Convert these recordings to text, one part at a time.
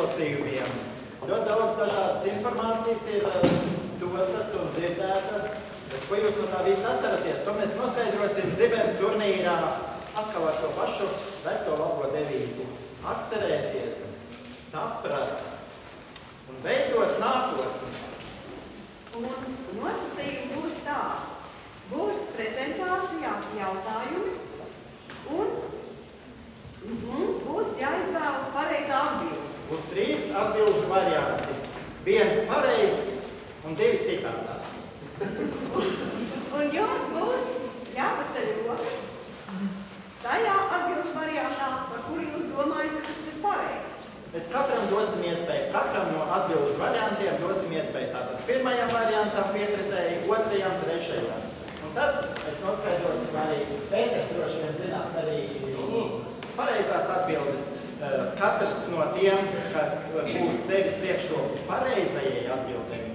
izlasījumiem. Ļoti daudz dažādas informācijas ir dotas un dzirdētas. Ko jūs no tā visu atceraties? To mēs noskaidrosim Zibenes turnīrā atkal ar to pašu veco labo devīzi. Atcerēties, saprast un veidot nākotni. Un nosacījumi būs tā. Būs prezentācijā jautājumi un mums būs jāizvēlas pareizā atbilde. Būs 3 atbilžu varianti. 1 pareizs un 2 citādā. Un jums būs jāpaceļ rokas tajā atbilžu variantā, par kuru jūs domājat, ka tas ir pareizs. Mēs katram dosim iespēju, katram no atbilžu variantiem dosim iespēju. Tātad 1. variantam piekritēji, 2., 3. Un tad mēs noskaidrosim arī, Pēters droši vien zinās arī pareizās atbildes. Katrs no tiem, kas būs devis priekšroku pareizajai atbildēm,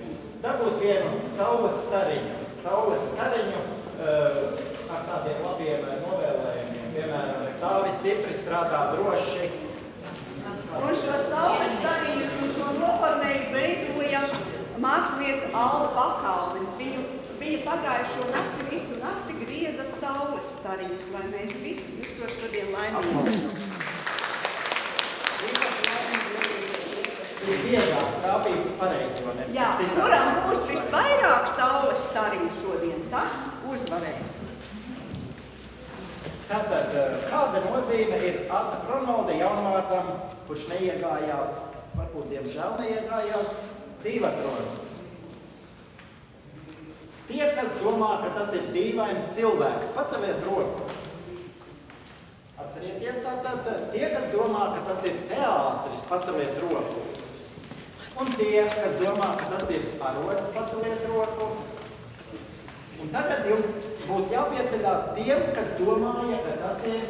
dabūs vienu saules stariņu. Saules stariņu ar tādiem labiem novēlējumiem. Piemēram, stāvi stipri, strādā droši. Un šo saules stariņu un šo noformēju veidoja māksliniece Alva Pakalnis. Viņa pagājušo nakti visu nakti grieza saules stariņus, lai mēs visi justos šodien laimīgi. Visbiežāk trāpīs uz pareizo, nevis jā, kuram būs visvairāk saules stariņu šodien, tas uzvarēs. Tātad, kāda nozīme ir Ata Fronolde jaunvārdam, kurš neiegājās, varbūt diemžēl neiegājās, divatronis? Tie, kas domā, ka tas ir dīvains cilvēks, paceliet roku. Atcerieties tātad, tie, kas domā, ka tas ir teātris, paceliet roku. Un tie, kas domā, ka tas ir arots, paceliet roku. Un tagad jums būs jāpieceļās tiem, kas domāja, ka tas ir...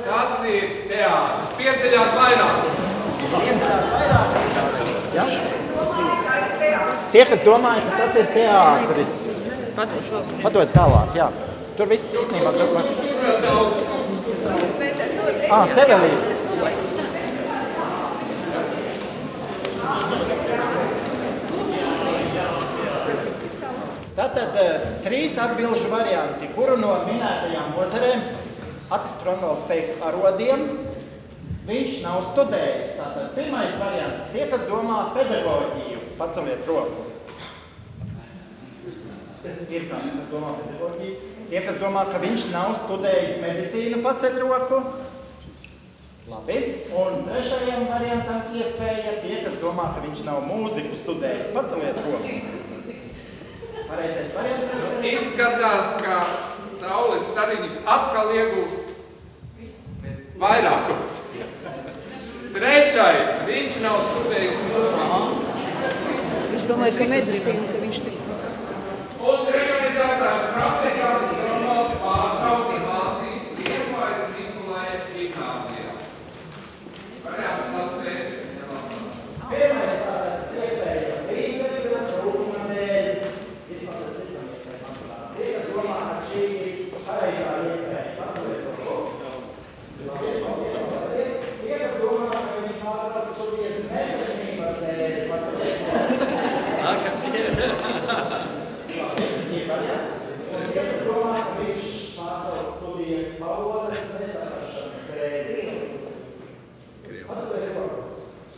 Tas ir teātris. Pieceļās vairāk. Pieceļās vairāk. Ja? Tie, kas domāja, ka tas ir teātris. Padod tālāk, jā. Tur viss īstenībā... Te vēl ir. Tātad 3 atbilžu varianti, kuru no minētajām nozarēm Atis Fronolds teikt arodiem, viņš nav studējis. Tātad 1. variants, tie, kas domā pedagoģiju, paceliet roku. Ir kāds, kas domā pedagoģiju. Tie, kas domā, ka viņš nav studējis medicīnu, paceļ roku. Labi. Un 3. variantam iespēja tie, kas domā, ka viņš nav mūziku studējis, paceliet roku. Pareizais variants. Izskatās, ka saules stariņus atkal iegūst vairākums. 3. viņš nav studējis mūziku. Es domāju, ka medicīna, ka viņš tik. Un 3. jautājums praktikās Fronolds pārtrauca mācības Liepājas Nikolāja gimnāzijā. Variants tas Pēters. Pirmais tātad iespēja līdzekļu trūkuma dēļ. Vismaz tas ticam iespēja, manuprāt. Tie, kas domā, ka šī ir pareizā iespēja, paceliet roku. Tie, kas domā, ka viņš pārtrauc šodies nesaņemības dēļ, paceliet roku. Ir variants. Un tie, kas domā, ka viņš pārtrauc studijas valodas nesaprašanas dēļ. Paceliet roku.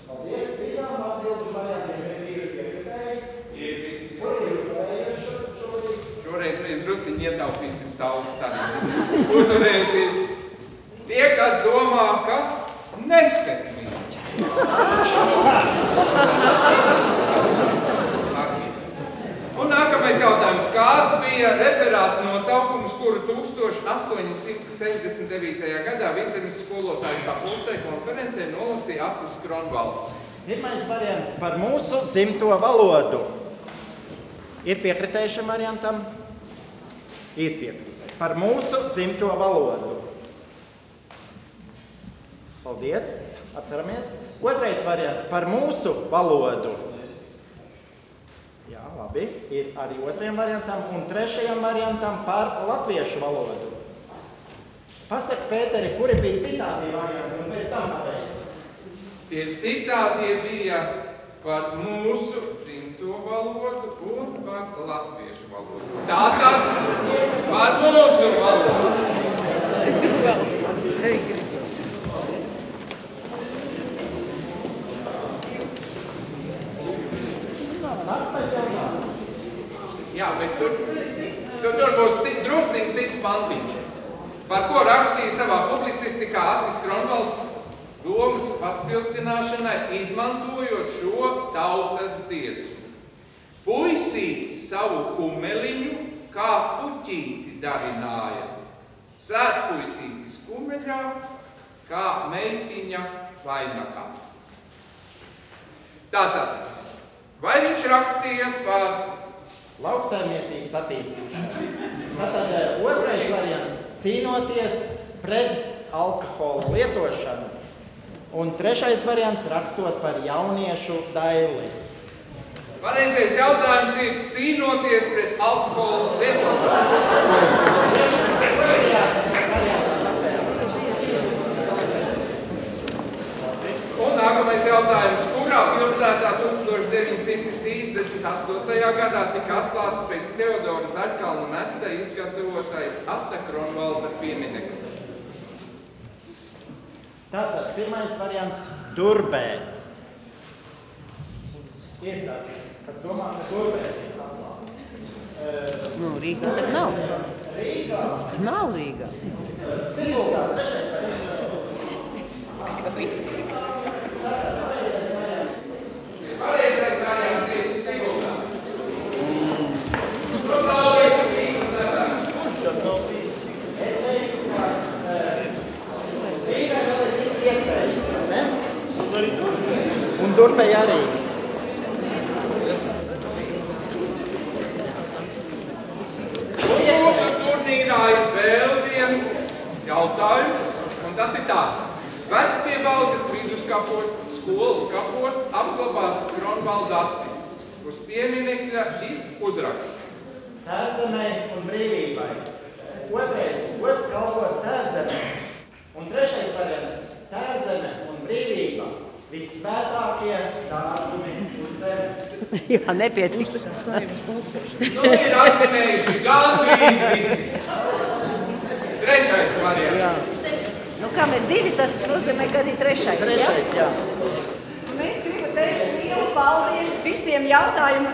Paldies visām atbilžu variantiem ir bijuši piekritēji. Ir visi. Ko ir uzvarējuši šobrīd? Šoreiz mēs drustiņi ietaupīsim saules stariņus. Uzvarējuši tie, kas domā, ka nesekmīgi. Un nākamais jautājums. Kāds bija referāta nosaukums, kuru 1869. gadā Vidzemes skolotāju sapulcē konferencē nolasīja Atis Fronolds? Pirmais variants par mūsu dzimto valodu. Ir piekritēji šim variantam? Ir piekritēji. Par mūsu dzimto valodu. Paldies, atceramies. 2. variants par mūsu valodu. Jā, labi. Ir arī 2. variantam un 3. variantam par latviešu valodu. Pasaka, Pēteri, kuri bija citādi varianti un pēc tam pareizi? Tie citādi bija par mūsu dzimto valodu un par latviešu valodu. Tātad par mūsu valodu. Jā, bet tur būs drusciņ cits pantiņš, par ko rakstīja savā publicistikā Artis Kronvalds domas paspildināšanai, izmantojot šo tautas dziesmu. Puisīts savu kumeliņu kā puķīti darināja, sētpuisītis kumeļā kā meitiņa vainakā. Tātad, vai viņš rakstīja par lauksaimniecības attīstīšanu? Tātad otrais variants – cīnoties pret alkohola lietošanu. Un trešais variants – rakstot par jauniešu daili. Pareizais jautājums ir cīnoties pret alkohola lietošanu. Un nākamais jautājums. Kurā pilsētā 1938. gadā tika atklāts pēc Teodora Zaļkalna meta izgatavotais Ata Kronvalda piemineklis? Tātad, pirmais variants – Durbē. Ir tādi, kas domā, ka Durbē ir atklāts. Nu, Rīgā tad nav. Rīgā. Nav Rīgā. Siguldā, trešais variants. Pareizais variants ir Siguldā. Es teicu, ka Rīgā vēl ir viss iespējas, ne? Un Durbē arī. Mūsu turnīrā ir vēl viens jautājums, un tas ir tāds. Vecpiebalgas viduskapos, skolas kapos apglabāts Kronvalda attis. Uz pieminekļa ir uzraksts. Tērzemē un brīvībai. Otrais – gods kalpot tērzemē. Un trešais variants – tērzeme un brīvība. Vissvētākie dārgumi uz zemes. Jā, nepietiks. Nu, ir atminējuši gandrīz visi. Trešais variants. Nu, kam ir divi, tas nozīmē, ka ir trešais, Trešais, jā. Mēs gribam teikt lielu paldies visiem jautājumu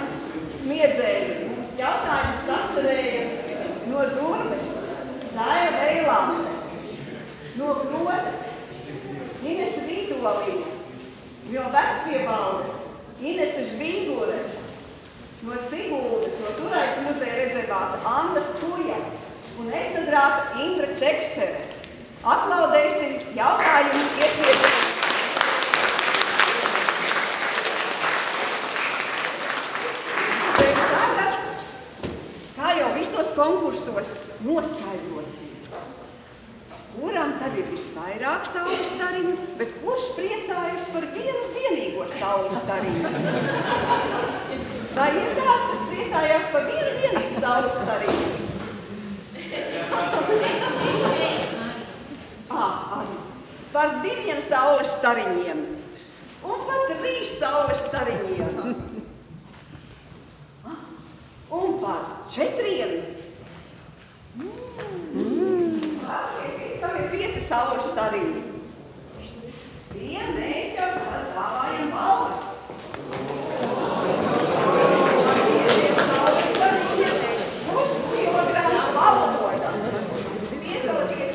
sniedzējiem. Mums jautājumus atcerēja no Durbes, Daira Veilāne, no Krotas, Inese Vītolīne, no Vecpiebalgas, Inese Žvīgure, no Siguldas, no Turaitas muzeja rezervāta Anna Skuja un etnogrāfa Indra Čekstere. Aplaudēsim jautājumu iesniedzējiem. Tagad, kā jau visos konkursos, noskaidrosim, kuram tad ir visvairāk saules stariņu, bet kurš priecājas par vienu vienīgo saules stariņu? Vai ir tāds, kas priecājās par vienu vienīgu saules stariņu? Par 2 saules stariņiem un par 3 saules stariņiem un par 4. Tam ir 5 saules stariņi. Tiem mēs jau dāvājam balvas. Puskilogramus valoda. Piedalāties.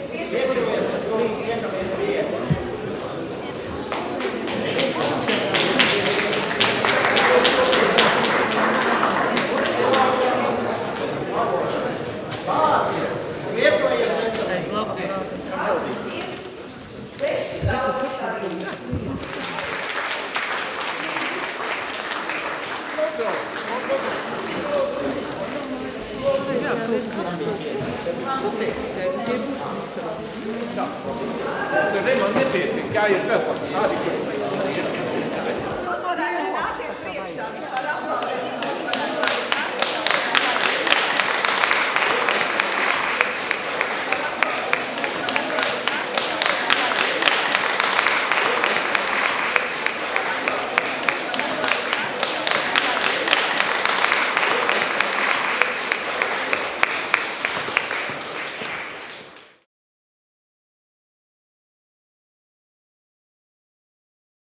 Man nepietiek, jāiet vēl par tādi,